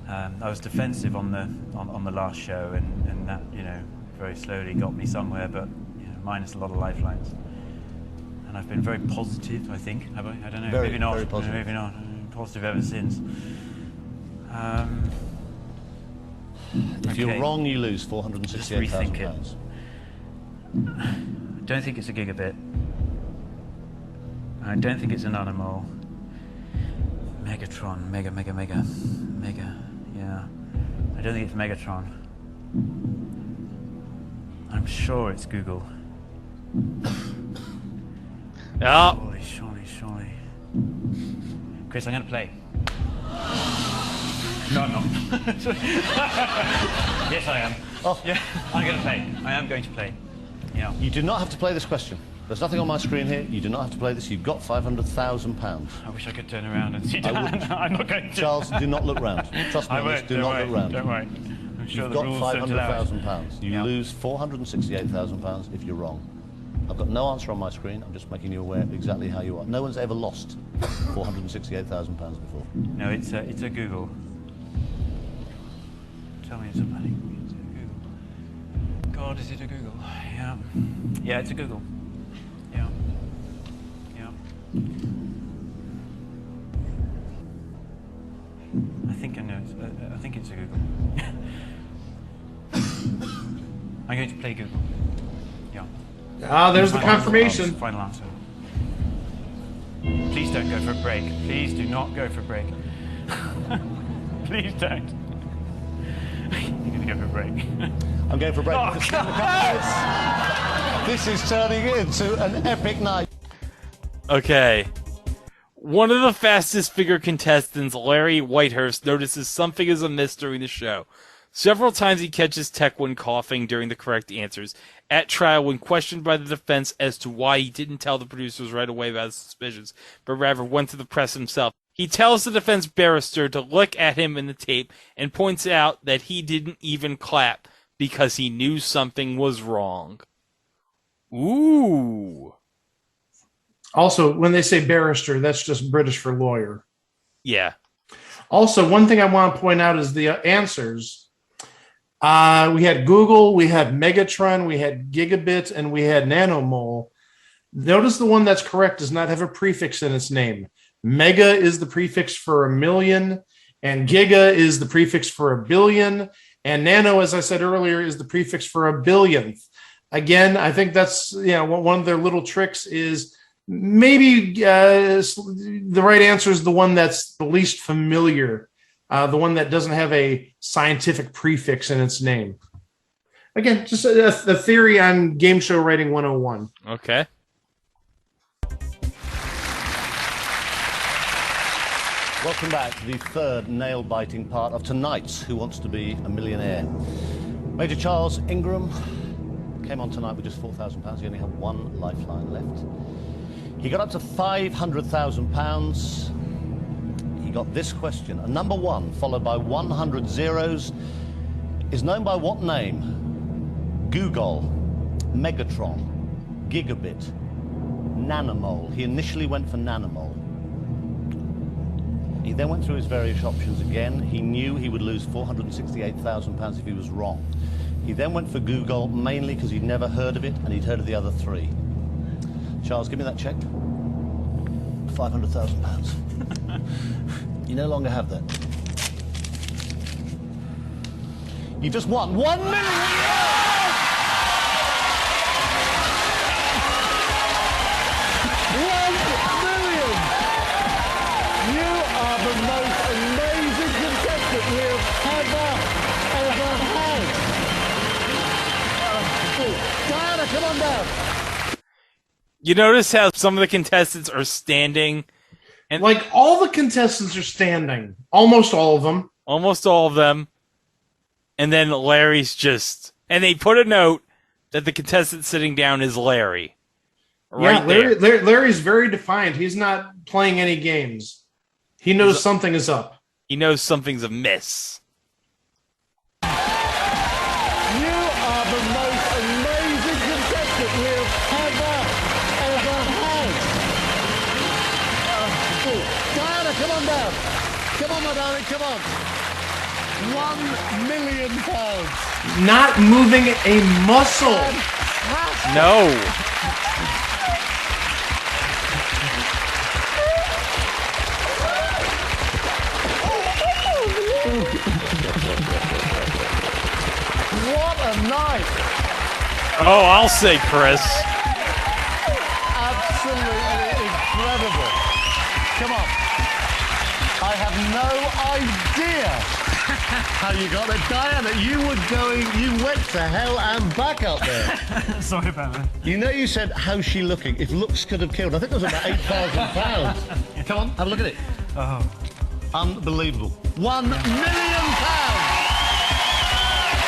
I was defensive on the last show, and that, you know, very slowly got me somewhere, but you know, minus a lot of lifelines. And I've been very positive, I think. Have I? I don't know. Very, maybe not. very positive. Maybe not. Positive ever since. If you're wrong, you lose Just rethink it. £468,000. I don't think it's a gigabit. I don't think it's a nanomole. Megatron, mega. Yeah, I don't think it's Megatron. I'm sure it's Google. Yeah. Surely. Chris, I'm going to play. No, I'm not. Yes, I am. Oh. Yeah, I'm going to play. I am going to play. Yeah. You do not have to play this question. There's nothing on my screen here. You do not have to play this. You've got £500,000. I wish I could turn around and see that. I'm not going to. Charles, do not look round. Trust me, I won't. do not look round. Don't worry. I'm sure You've the got rules don't allow it. £500,000. You lose £468,000 if you're wrong. I've got no answer on my screen. I'm just making you aware exactly how you are. No one's ever lost £468,000 before. No, it's a Google. Tell me it's a bloody it's a Google. God, is it a Google? Yeah. Yeah, it's a Google. Yeah. Yeah. I think I know. I think it's a Google. I'm going to play Google. Yeah. Ah, there's the confirmation. Final answer. Please don't go for a break. Please do not go for a break. Please don't. You're going to go for a break. I'm going for a break. Oh, This is turning into an epic night. Okay. One of the fastest figure contestants, Larry Whitehurst, notices something is amiss during the show. Several times he catches Tequin coughing during the correct answers. At trial, when questioned by the defense as to why he didn't tell the producers right away about his suspicions, but rather went to the press himself, he tells the defense barrister to look at him in the tape and points out that he didn't even clap because he knew something was wrong. Ooh. Also, when they say barrister, that's just British for lawyer. Yeah. Also, one thing I want to point out is the answers. We had Google, we had Megatron, we had Gigabit, and we had Nanomole. Notice the one that's correct does not have a prefix in its name. Mega is the prefix for a million, and Giga is the prefix for a billion, and Nano, as I said earlier, is the prefix for a billionth. Again, I think that's one of their little tricks is maybe the right answer is the one that's the least familiar. The one that doesn't have a scientific prefix in its name. Again, just a theory on Game Show Writing 101. Okay. Welcome back to the third nail-biting part of tonight's Who Wants to Be a Millionaire. Major Charles Ingram came on tonight with just £4,000. He only had one lifeline left. He got up to £500,000. He got this question. A number one, followed by 100 zeros, is known by what name? Google, Megatron, Gigabit, Nanomole. He initially went for Nanomole. He then went through his various options again. He knew he would lose £468,000 if he was wrong. He then went for Google, mainly because he'd never heard of it and he'd heard of the other three. Charles, give me that check. £500,000. You no longer have that. You just won €1 million! You are the most amazing contestant we have ever had. Diana, come on down. You notice how some of the contestants are standing? And like all the contestants are standing. Almost all of them. Almost all of them. And then Larry's just... And they put a note that the contestant sitting down is Larry. Right there. Larry's very defiant. He's not playing any games. He knows something is up. He knows something's amiss. You are the most amazing contestant we have ever had. Diana, come on down. Come on, my darling, come on. £1 million. Not moving a muscle. No. What a night. Oh, I'll say, Chris. Absolutely incredible. Come on. I have no idea how you got it. Diana, you went to hell and back up there. Sorry about that. You know you said, how's she looking? If looks could have killed, I think it was about £8,000. Come on, have a look at it. Oh. Unbelievable. £1 million.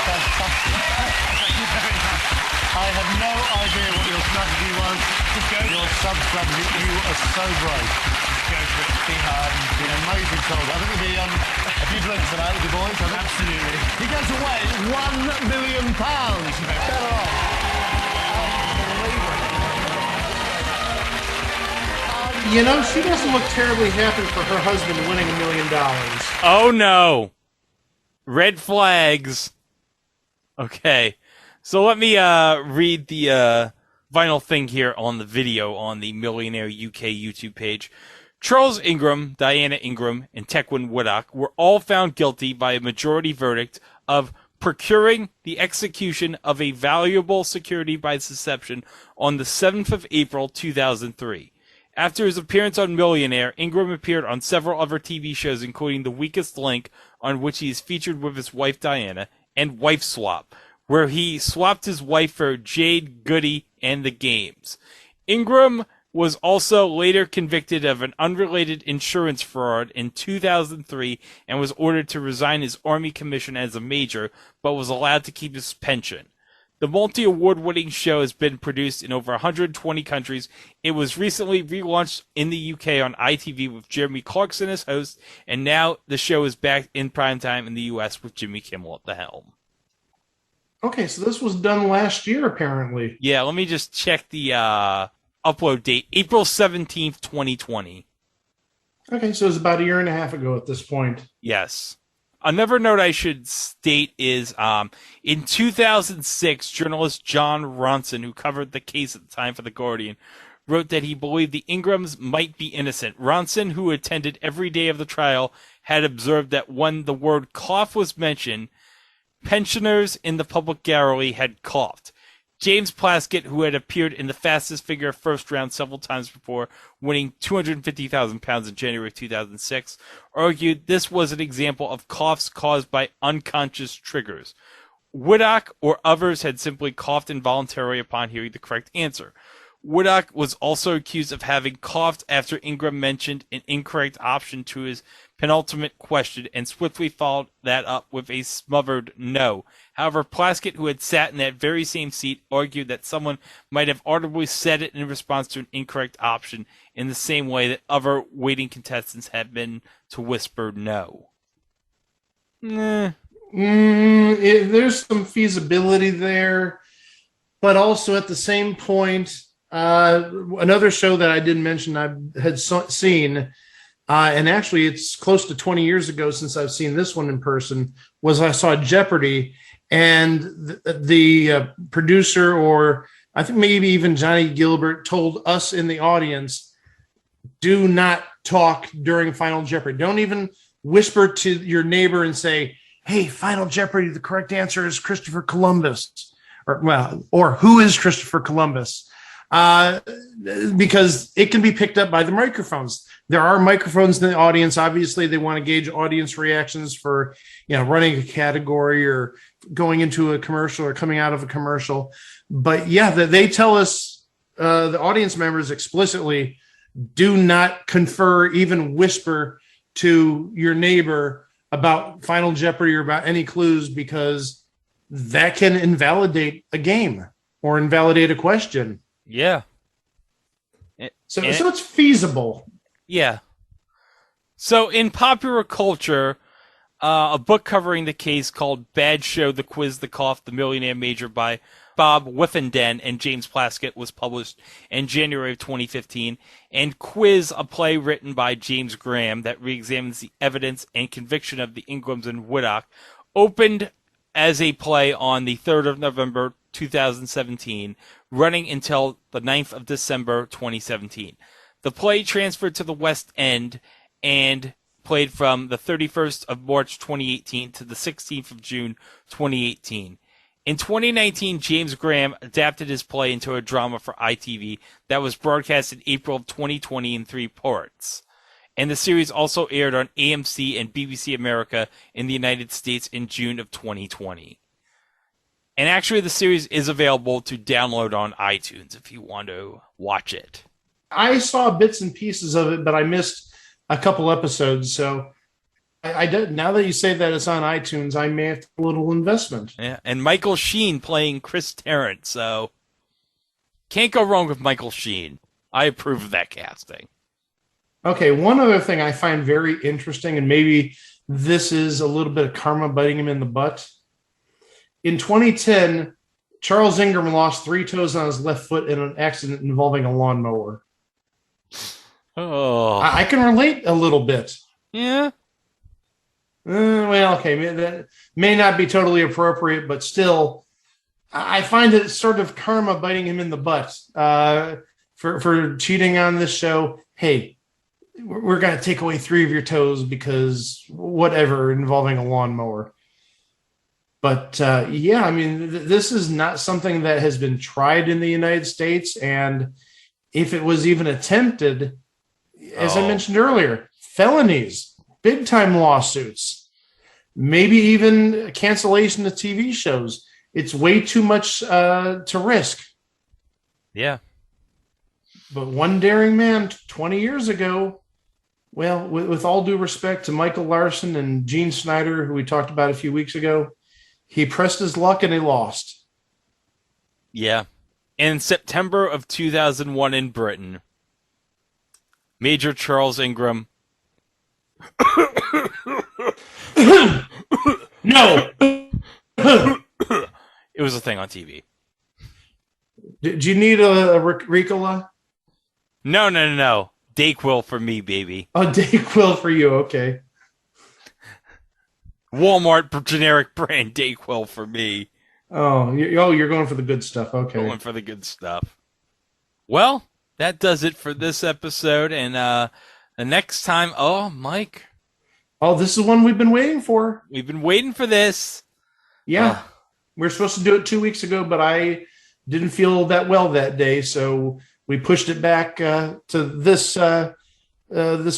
Fantastic. I have no idea what your strategy was. Just go. Your sub-strategy. You are so brave. Go for it. Be hard. Been amazing, Charles. I think it'll be a few drinks tonight with your boys. Absolutely. He goes away £1 million. Better off. You know, she doesn't look terribly happy for her husband winning $1 million. Oh no. Red flags. Okay. So let me read the final thing here on the video on the Millionaire UK YouTube page. Charles Ingram, Diana Ingram, and Tequin Woodcock were all found guilty by a majority verdict of procuring the execution of a valuable security by deception on the 7th of April, 2003. After his appearance on Millionaire, Ingram appeared on several other TV shows, including The Weakest Link, on which he is featured with his wife Diana, and Wife Swap, where he swapped his wife for Jade Goody and The Games. Ingram was also later convicted of an unrelated insurance fraud in 2003 and was ordered to resign his Army commission as a major, but was allowed to keep his pension. The multi-award-winning show has been produced in over 120 countries. It was recently relaunched in the UK on ITV with Jeremy Clarkson as host, and now the show is back in primetime in the US with Jimmy Kimmel at the helm. Okay, so this was done last year, apparently. Yeah, let me just check the upload date. April 17th, 2020. Okay, so it was about a year and a half ago at this point. Yes. Another note I should state is in 2006, journalist John Ronson, who covered the case at the time for The Guardian, wrote that he believed the Ingrams might be innocent. Ronson, who attended every day of the trial, had observed that when the word cough was mentioned, pensioners in the public gallery had coughed. James Plaskett, who had appeared in the Fastest Figure first round several times before, winning £250,000 in January 2006, argued this was an example of coughs caused by unconscious triggers. Woodcock or others had simply coughed involuntarily upon hearing the correct answer. Woodcock was also accused of having coughed after Ingram mentioned an incorrect option to his penultimate question and swiftly followed that up with a smothered no. However, Plaskett, who had sat in that very same seat, argued that someone might have audibly said it in response to an incorrect option in the same way that other waiting contestants had been to whisper no. There's some feasibility there, but also at the same point, another show that I didn't mention I had seen, and actually it's close to 20 years ago since I've seen this one in person, was I saw Jeopardy, and the producer, or I think maybe even Johnny Gilbert, told us in the audience, do not talk during Final Jeopardy. Don't even whisper to your neighbor and say, hey, Final Jeopardy, the correct answer is Christopher Columbus. Or who is Christopher Columbus? Because it can be picked up by the microphones. There are microphones in the audience. Obviously, they want to gauge audience reactions for, running a category or going into a commercial or coming out of a commercial. But yeah, they tell us, the audience members explicitly, do not confer, even whisper to your neighbor about Final Jeopardy or about any clues, because that can invalidate a game or invalidate a question. Yeah. So it's feasible. Yeah. So in popular culture, a book covering the case called Bad Show, The Quiz, The Cough, The Millionaire Major by Bob Whiffenden and James Plaskett was published in January of 2015. And Quiz, a play written by James Graham that reexamines the evidence and conviction of the Ingrams and Woodcock, opened as a play on the 3rd of November 2017, running until the 9th of December 2017. The play transferred to the West End and played from the 31st of March 2018 to the 16th of June 2018. In 2019, James Graham adapted his play into a drama for ITV that was broadcast in April of 2020 in 3 parts. And the series also aired on AMC and BBC America in the United States in June of 2020. And actually, the series is available to download on iTunes if you want to watch it. I saw bits and pieces of it, but I missed a couple episodes. So I did. Now that you say that it's on iTunes, I may have to do a little investment. Yeah, and Michael Sheen playing Chris Tarrant, so can't go wrong with Michael Sheen. I approve of that casting. Okay, one other thing I find very interesting, and maybe this is a little bit of karma biting him in the butt. In 2010, Charles Ingram lost 3 toes on his left foot in an accident involving a lawnmower. Oh. I can relate a little bit. Yeah. Well, okay, that may not be totally appropriate, but still, I find it sort of karma biting him in the butt for cheating on this show. Hey, we're going to take away 3 of your toes because whatever, involving a lawnmower. But yeah, I mean, this is not something that has been tried in the United States. And if it was even attempted, as I mentioned earlier, felonies, big time lawsuits, maybe even cancellation of TV shows. It's way too much to risk. Yeah. But one daring man 20 years ago, well, with all due respect to Michael Larson and Gene Snyder, who we talked about a few weeks ago, he pressed his luck and he lost. Yeah. In September of 2001 in Britain, Major Charles Ingram. No! It was a thing on TV. Do you need a Ricola? No. Dayquil for me, baby. Oh, Dayquil for you, okay. Walmart generic brand Dayquil for me. Oh, you're going for the good stuff. Okay. Going for the good stuff. Well, that does it for this episode. And the next time, Mike. Oh, this is one we've been waiting for. We've been waiting for this. Yeah. We were supposed to do it 2 weeks ago, but I didn't feel that well that day, so we pushed it back to this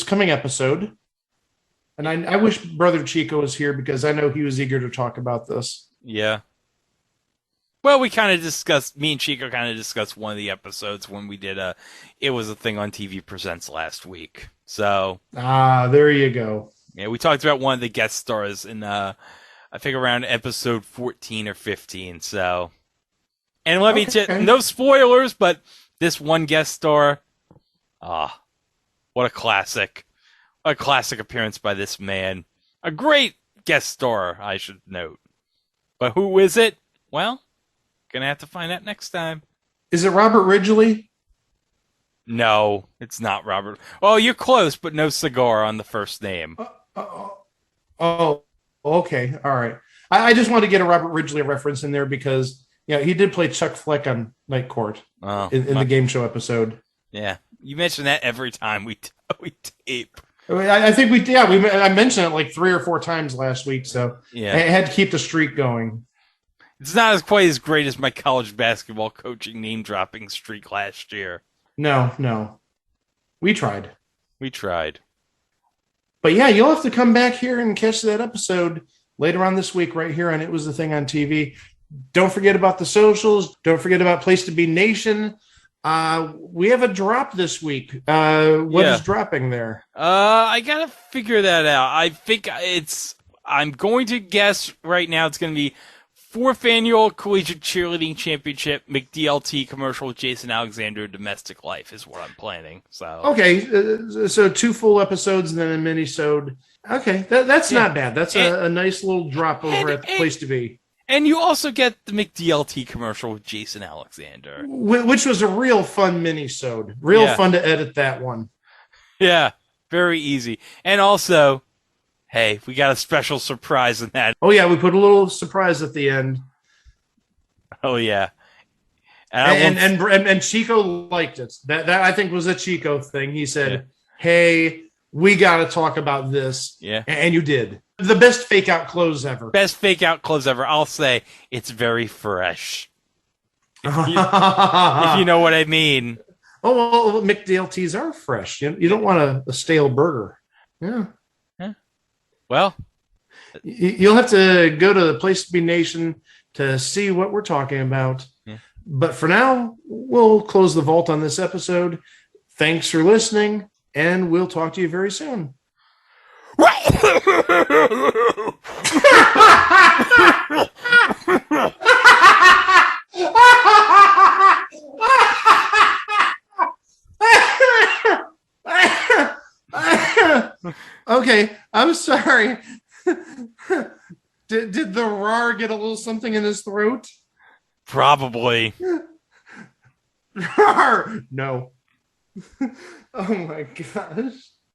coming episode. And I wish Brother Chico was here because I know he was eager to talk about this. Yeah. Well, me and Chico kind of discussed one of the episodes when we did It Was a Thing on TV Presents last week. So. There you go. Yeah, we talked about one of the guest stars in, I think around episode 14 or 15. So. And let me tell you, no spoilers, but this one guest star, what a classic. A classic appearance by this man. A great guest star, I should note. But who is it? Well, gonna have to find out next time. Is it Robert Ridgely? No, it's not Robert. Oh, you're close, but no cigar on the first name. Oh, okay. All right. I just wanted to get a Robert Ridgely reference in there because he did play Chuck Fleck on Night Court in the game show episode. Yeah, you mention that every time we tape. I think I mentioned it like 3 or 4 times last week, so yeah. I had to keep the streak going. It's not quite as great as my college basketball coaching name-dropping streak last year. No. We tried. But yeah, you'll have to come back here and catch that episode later on this week right here on It Was a Thing on TV. Don't forget about the socials. Don't forget about Place to Be Nation. We have a drop this week. What is dropping there? I gotta figure that out. I think I'm going to guess right now it's going to be 4th Annual Collegiate Cheerleading Championship McDLT commercial with Jason Alexander Domestic Life is what I'm planning. So okay, so 2 full episodes and then a mini-sode. Okay, that's not bad. That's a nice little drop over at the Place to Be. And you also get the McDLT commercial with Jason Alexander. Which was a real fun mini-sode. Fun to edit that one. Yeah, very easy. And also, hey, we got a special surprise in that. Oh, yeah, we put a little surprise at the end. Oh, yeah. And Chico liked it. That I think was a Chico thing. He said, hey, we got to talk about this. Yeah. And you did. The best fake out clothes ever. I'll say it's very fresh. If you know what I mean. Oh, well, McDLTs are fresh. You don't want a stale burger. Yeah. Well, you'll have to go to the Place to Be Nation to see what we're talking about. Yeah. But for now, we'll close the vault on this episode. Thanks for listening, and we'll talk to you very soon. Right! Okay, I'm sorry. Did the roar get a little something in his throat? Probably. No. Oh my gosh.